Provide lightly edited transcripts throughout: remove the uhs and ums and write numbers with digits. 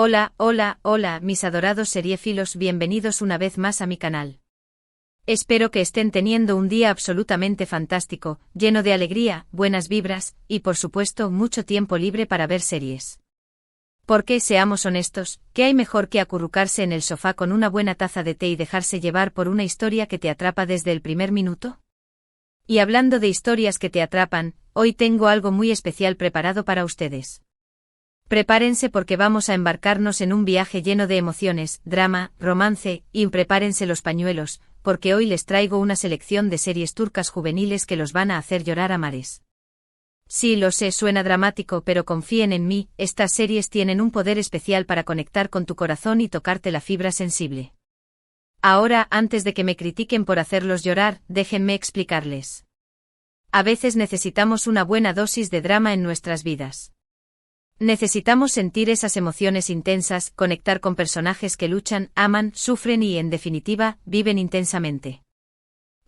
Hola, mis adorados seriéfilos, bienvenidos una vez más a mi canal. Espero que estén teniendo un día absolutamente fantástico, lleno de alegría, buenas vibras, y por supuesto mucho tiempo libre para ver series. Porque, seamos honestos, ¿qué hay mejor que acurrucarse en el sofá con una buena taza de té y dejarse llevar por una historia que te atrapa desde el primer minuto? Y hablando de historias que te atrapan, hoy tengo algo muy especial preparado para ustedes. Prepárense porque vamos a embarcarnos en un viaje lleno de emociones, drama, romance, y prepárense los pañuelos, porque hoy les traigo una selección de series turcas juveniles que los van a hacer llorar a mares. Sí, lo sé, suena dramático, pero confíen en mí, estas series tienen un poder especial para conectar con tu corazón y tocarte la fibra sensible. Ahora, antes de que me critiquen por hacerlos llorar, déjenme explicarles. A veces necesitamos una buena dosis de drama en nuestras vidas. Necesitamos sentir esas emociones intensas, conectar con personajes que luchan, aman, sufren y, en definitiva, viven intensamente.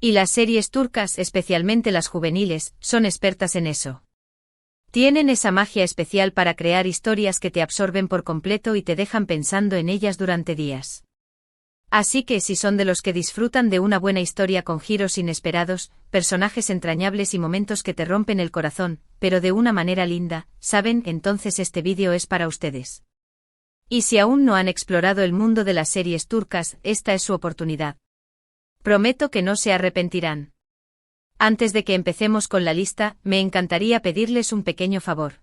Y las series turcas, especialmente las juveniles, son expertas en eso. Tienen esa magia especial para crear historias que te absorben por completo y te dejan pensando en ellas durante días. Así que si son de los que disfrutan de una buena historia con giros inesperados, personajes entrañables y momentos que te rompen el corazón, pero de una manera linda, ¿saben? Entonces este vídeo es para ustedes. Y si aún no han explorado el mundo de las series turcas, esta es su oportunidad. Prometo que no se arrepentirán. Antes de que empecemos con la lista, me encantaría pedirles un pequeño favor.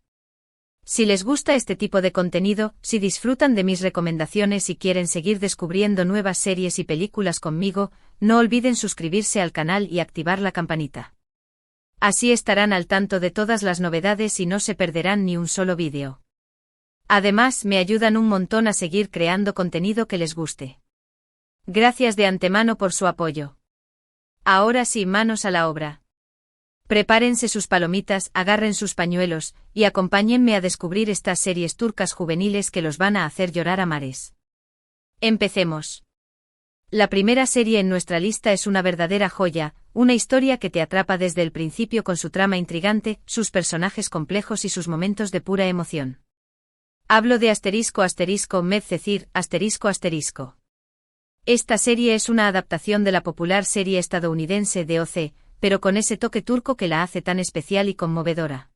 Si les gusta este tipo de contenido, si disfrutan de mis recomendaciones y quieren seguir descubriendo nuevas series y películas conmigo, no olviden suscribirse al canal y activar la campanita. Así estarán al tanto de todas las novedades y no se perderán ni un solo vídeo. Además, me ayudan un montón a seguir creando contenido que les guste. Gracias de antemano por su apoyo. Ahora sí, manos a la obra. Prepárense sus palomitas, agarren sus pañuelos, y acompáñenme a descubrir estas series turcas juveniles que los van a hacer llorar a mares. Empecemos. La primera serie en nuestra lista es una verdadera joya, una historia que te atrapa desde el principio con su trama intrigante, sus personajes complejos y sus momentos de pura emoción. Hablo de Medcezir. Esta serie es una adaptación de la popular serie estadounidense de OC, pero con ese toque turco que la hace tan especial y conmovedora.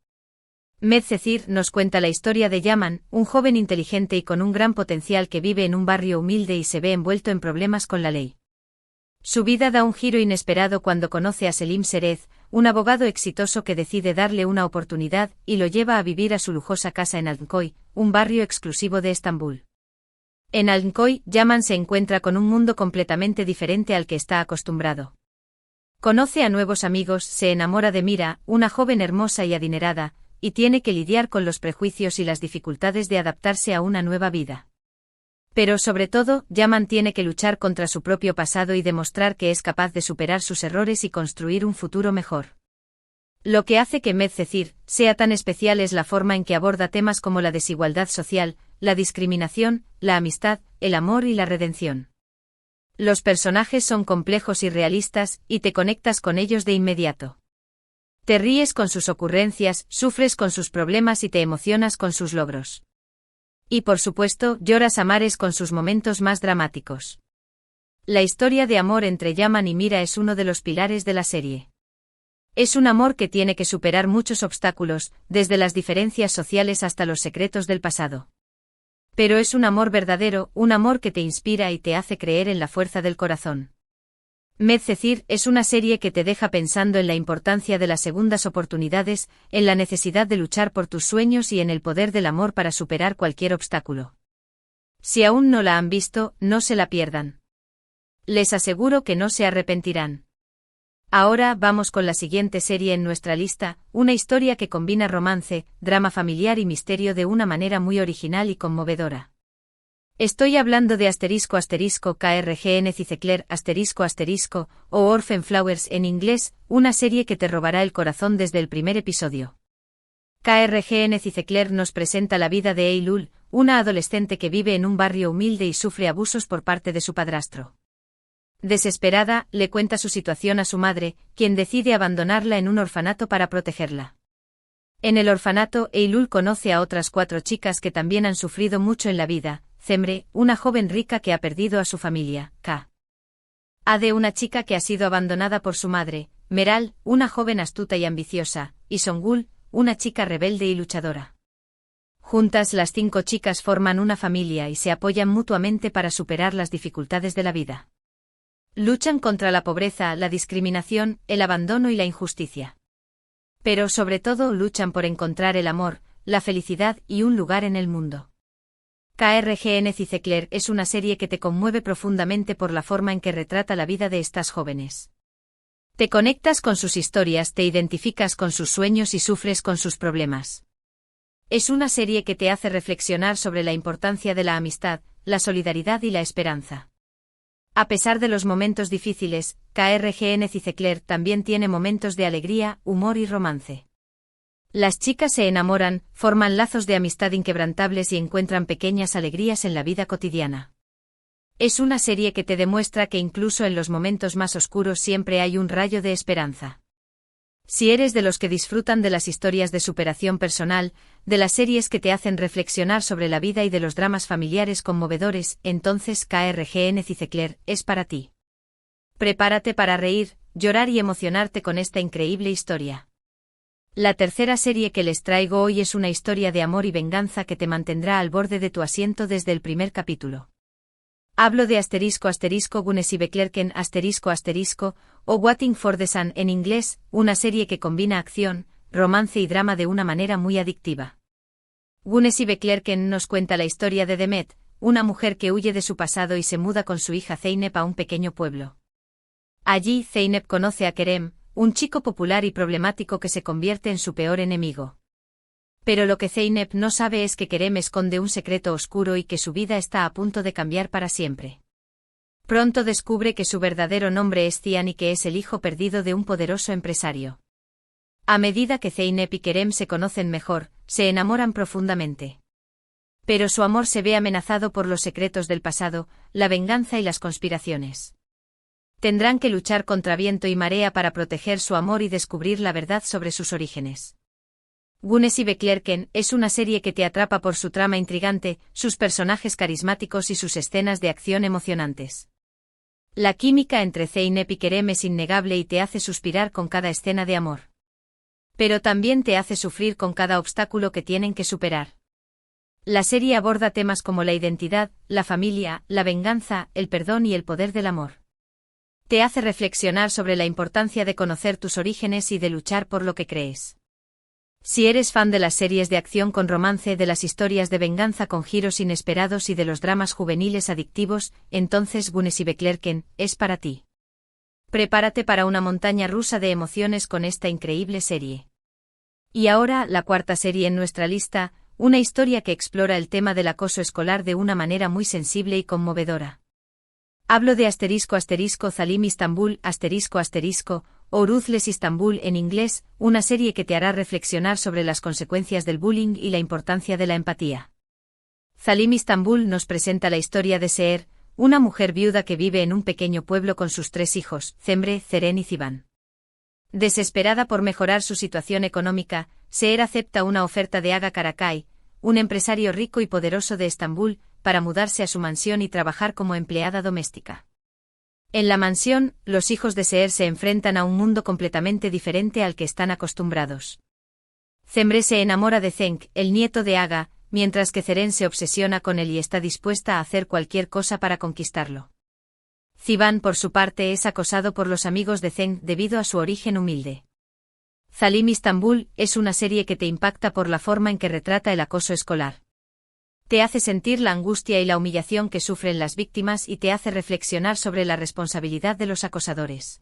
Medcezir nos cuenta la historia de Yaman, un joven inteligente y con un gran potencial que vive en un barrio humilde y se ve envuelto en problemas con la ley. Su vida da un giro inesperado cuando conoce a Selim Serez, un abogado exitoso que decide darle una oportunidad y lo lleva a vivir a su lujosa casa en Altınköy, un barrio exclusivo de Estambul. En Altınköy, Yaman se encuentra con un mundo completamente diferente al que está acostumbrado. Conoce a nuevos amigos, se enamora de Mira, una joven hermosa y adinerada, y tiene que lidiar con los prejuicios y las dificultades de adaptarse a una nueva vida. Pero sobre todo, Yaman tiene que luchar contra su propio pasado y demostrar que es capaz de superar sus errores y construir un futuro mejor. Lo que hace que Medcezir sea tan especial es la forma en que aborda temas como la desigualdad social, la discriminación, la amistad, el amor y la redención. Los personajes son complejos y realistas, y te conectas con ellos de inmediato. Te ríes con sus ocurrencias, sufres con sus problemas y te emocionas con sus logros. Y por supuesto, lloras a mares con sus momentos más dramáticos. La historia de amor entre Yaman y Mira es uno de los pilares de la serie. Es un amor que tiene que superar muchos obstáculos, desde las diferencias sociales hasta los secretos del pasado. Pero es un amor verdadero, un amor que te inspira y te hace creer en la fuerza del corazón. Medcezir es una serie que te deja pensando en la importancia de las segundas oportunidades, en la necesidad de luchar por tus sueños y en el poder del amor para superar cualquier obstáculo. Si aún no la han visto, no se la pierdan. Les aseguro que no se arrepentirán. Ahora vamos con la siguiente serie en nuestra lista, una historia que combina romance, drama familiar y misterio de una manera muy original y conmovedora. Estoy hablando de *KRGN Cicecler o Orphan Flowers en inglés, una serie que te robará el corazón desde el primer episodio. KRGN Cicecler nos presenta la vida de Eylül, una adolescente que vive en un barrio humilde y sufre abusos por parte de su padrastro. Desesperada, le cuenta su situación a su madre, quien decide abandonarla en un orfanato para protegerla. En el orfanato, Eylul conoce a otras 4 chicas que también han sufrido mucho en la vida: Cemre, una joven rica que ha perdido a su familia; Ade, una chica que ha sido abandonada por su madre; Meral, una joven astuta y ambiciosa; y Songul, una chica rebelde y luchadora. Juntas, las 5 chicas forman una familia y se apoyan mutuamente para superar las dificultades de la vida. Luchan contra la pobreza, la discriminación, el abandono y la injusticia. Pero sobre todo luchan por encontrar el amor, la felicidad y un lugar en el mundo. KRGN Cicecler es una serie que te conmueve profundamente por la forma en que retrata la vida de estas jóvenes. Te conectas con sus historias, te identificas con sus sueños y sufres con sus problemas. Es una serie que te hace reflexionar sobre la importancia de la amistad, la solidaridad y la esperanza. A pesar de los momentos difíciles, KRGN Cicecler también tiene momentos de alegría, humor y romance. Las chicas se enamoran, forman lazos de amistad inquebrantables y encuentran pequeñas alegrías en la vida cotidiana. Es una serie que te demuestra que incluso en los momentos más oscuros siempre hay un rayo de esperanza. Si eres de los que disfrutan de las historias de superación personal, de las series que te hacen reflexionar sobre la vida y de los dramas familiares conmovedores, entonces KRGN Cicecler es para ti. Prepárate para reír, llorar y emocionarte con esta increíble historia. La tercera serie que les traigo hoy es una historia de amor y venganza que te mantendrá al borde de tu asiento desde el primer capítulo. Hablo de ***Gunnesibeklerken ***, o Waiting for the Sun en inglés, una serie que combina acción, romance y drama de una manera muy adictiva. Gunnesibeklerken nos cuenta la historia de Demet, una mujer que huye de su pasado y se muda con su hija Zeynep a un pequeño pueblo. Allí, Zeynep conoce a Kerem, un chico popular y problemático que se convierte en su peor enemigo. Pero lo que Zeynep no sabe es que Kerem esconde un secreto oscuro y que su vida está a punto de cambiar para siempre. Pronto descubre que su verdadero nombre es Zian y que es el hijo perdido de un poderoso empresario. A medida que Zeynep y Kerem se conocen mejor, se enamoran profundamente. Pero su amor se ve amenazado por los secretos del pasado, la venganza y las conspiraciones. Tendrán que luchar contra viento y marea para proteger su amor y descubrir la verdad sobre sus orígenes. Gunnesibeklerken es una serie que te atrapa por su trama intrigante, sus personajes carismáticos y sus escenas de acción emocionantes. La química entre Zeynep y Kerem es innegable y te hace suspirar con cada escena de amor. Pero también te hace sufrir con cada obstáculo que tienen que superar. La serie aborda temas como la identidad, la familia, la venganza, el perdón y el poder del amor. Te hace reflexionar sobre la importancia de conocer tus orígenes y de luchar por lo que crees. Si eres fan de las series de acción con romance, de las historias de venganza con giros inesperados y de los dramas juveniles adictivos, entonces Gunnesibeklerken es para ti. Prepárate para una montaña rusa de emociones con esta increíble serie. Y ahora, la cuarta serie en nuestra lista, una historia que explora el tema del acoso escolar de una manera muy sensible y conmovedora. Hablo de ***Zalim Istanbul ***, o Ruthless Istanbul en inglés, una serie que te hará reflexionar sobre las consecuencias del bullying y la importancia de la empatía. Zalim Istanbul nos presenta la historia de Seher, una mujer viuda que vive en un pequeño pueblo con sus 3 hijos, Cemre, Ceren y Ziban. Desesperada por mejorar su situación económica, Seher acepta una oferta de Aga Karakay, un empresario rico y poderoso de Estambul, para mudarse a su mansión y trabajar como empleada doméstica. En la mansión, los hijos de Seher se enfrentan a un mundo completamente diferente al que están acostumbrados. Cemre se enamora de Cenk, el nieto de Aga, mientras que Ceren se obsesiona con él y está dispuesta a hacer cualquier cosa para conquistarlo. Ziban, por su parte, es acosado por los amigos de Cenk debido a su origen humilde. Zalim Istanbul es una serie que te impacta por la forma en que retrata el acoso escolar. Te hace sentir la angustia y la humillación que sufren las víctimas y te hace reflexionar sobre la responsabilidad de los acosadores.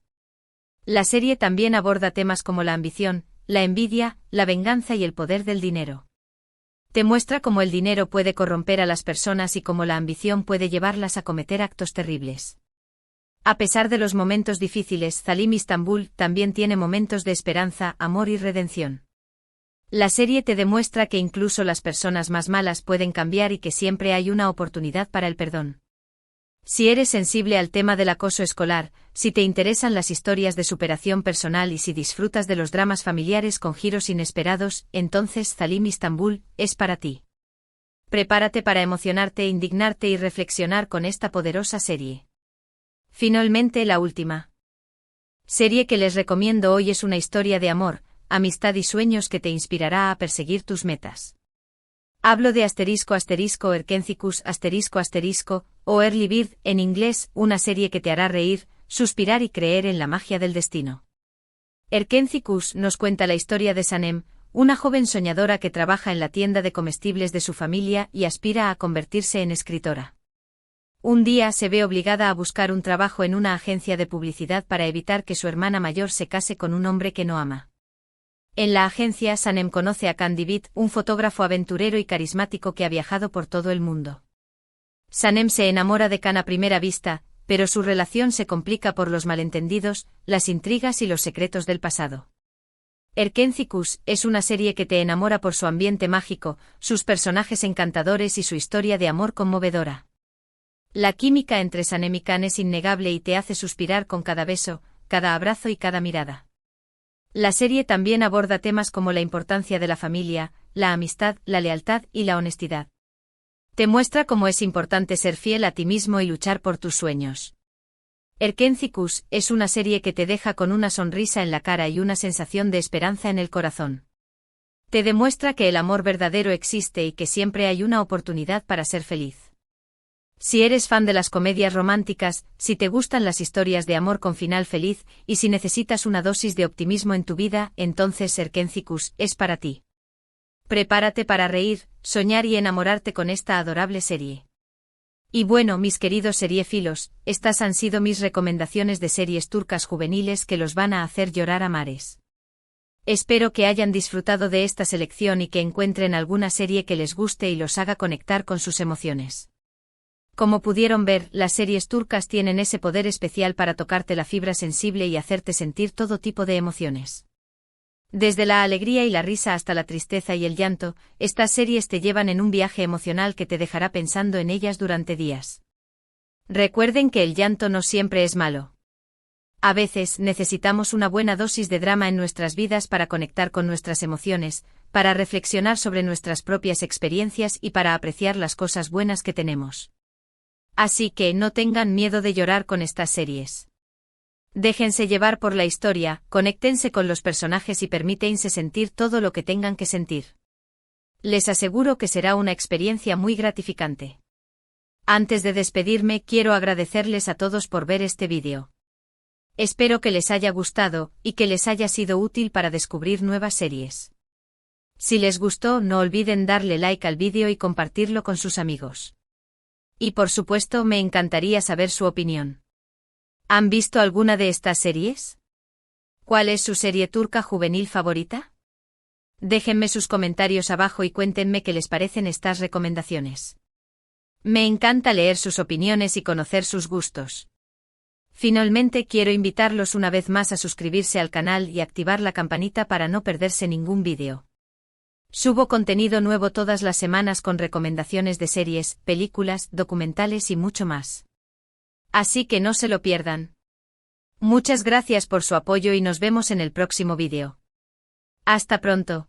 La serie también aborda temas como la ambición, la envidia, la venganza y el poder del dinero. Te muestra cómo el dinero puede corromper a las personas y cómo la ambición puede llevarlas a cometer actos terribles. A pesar de los momentos difíciles, Zalim Istanbul también tiene momentos de esperanza, amor y redención. La serie te demuestra que incluso las personas más malas pueden cambiar y que siempre hay una oportunidad para el perdón. Si eres sensible al tema del acoso escolar, si te interesan las historias de superación personal y si disfrutas de los dramas familiares con giros inesperados, entonces Zalim Istanbul es para ti. Prepárate para emocionarte, indignarte y reflexionar con esta poderosa serie. Finalmente, la última serie que les recomiendo hoy es una historia de amor, amistad y sueños que te inspirará a perseguir tus metas. Hablo de Erkencicus o Early Bird en inglés, una serie que te hará reír, suspirar y creer en la magia del destino. Erkencicus nos cuenta la historia de Sanem, una joven soñadora que trabaja en la tienda de comestibles de su familia y aspira a convertirse en escritora. Un día se ve obligada a buscar un trabajo en una agencia de publicidad para evitar que su hermana mayor se case con un hombre que no ama. En la agencia, Sanem conoce a Candy Beat, un fotógrafo aventurero y carismático que ha viajado por todo el mundo. Sanem se enamora de Khan a primera vista, pero su relación se complica por los malentendidos, las intrigas y los secretos del pasado. Erkencicus es una serie que te enamora por su ambiente mágico, sus personajes encantadores y su historia de amor conmovedora. La química entre Sanem y Khan es innegable y te hace suspirar con cada beso, cada abrazo y cada mirada. La serie también aborda temas como la importancia de la familia, la amistad, la lealtad y la honestidad. Te muestra cómo es importante ser fiel a ti mismo y luchar por tus sueños. Erkencicus es una serie que te deja con una sonrisa en la cara y una sensación de esperanza en el corazón. Te demuestra que el amor verdadero existe y que siempre hay una oportunidad para ser feliz. Si eres fan de las comedias románticas, si te gustan las historias de amor con final feliz, y si necesitas una dosis de optimismo en tu vida, entonces Erkencicus es para ti. Prepárate para reír, soñar y enamorarte con esta adorable serie. Y bueno, mis queridos seriefilos, estas han sido mis recomendaciones de series turcas juveniles que los van a hacer llorar a mares. Espero que hayan disfrutado de esta selección y que encuentren alguna serie que les guste y los haga conectar con sus emociones. Como pudieron ver, las series turcas tienen ese poder especial para tocarte la fibra sensible y hacerte sentir todo tipo de emociones. Desde la alegría y la risa hasta la tristeza y el llanto, estas series te llevan en un viaje emocional que te dejará pensando en ellas durante días. Recuerden que el llanto no siempre es malo. A veces necesitamos una buena dosis de drama en nuestras vidas para conectar con nuestras emociones, para reflexionar sobre nuestras propias experiencias y para apreciar las cosas buenas que tenemos. Así que no tengan miedo de llorar con estas series. Déjense llevar por la historia, conéctense con los personajes y permítense sentir todo lo que tengan que sentir. Les aseguro que será una experiencia muy gratificante. Antes de despedirme, quiero agradecerles a todos por ver este vídeo. Espero que les haya gustado y que les haya sido útil para descubrir nuevas series. Si les gustó, no olviden darle like al vídeo y compartirlo con sus amigos. Y por supuesto, me encantaría saber su opinión. ¿Han visto alguna de estas series? ¿Cuál es su serie turca juvenil favorita? Déjenme sus comentarios abajo y cuéntenme qué les parecen estas recomendaciones. Me encanta leer sus opiniones y conocer sus gustos. Finalmente, quiero invitarlos una vez más a suscribirse al canal y activar la campanita para no perderse ningún vídeo. Subo contenido nuevo todas las semanas con recomendaciones de series, películas, documentales y mucho más. Así que no se lo pierdan. Muchas gracias por su apoyo y nos vemos en el próximo vídeo. Hasta pronto.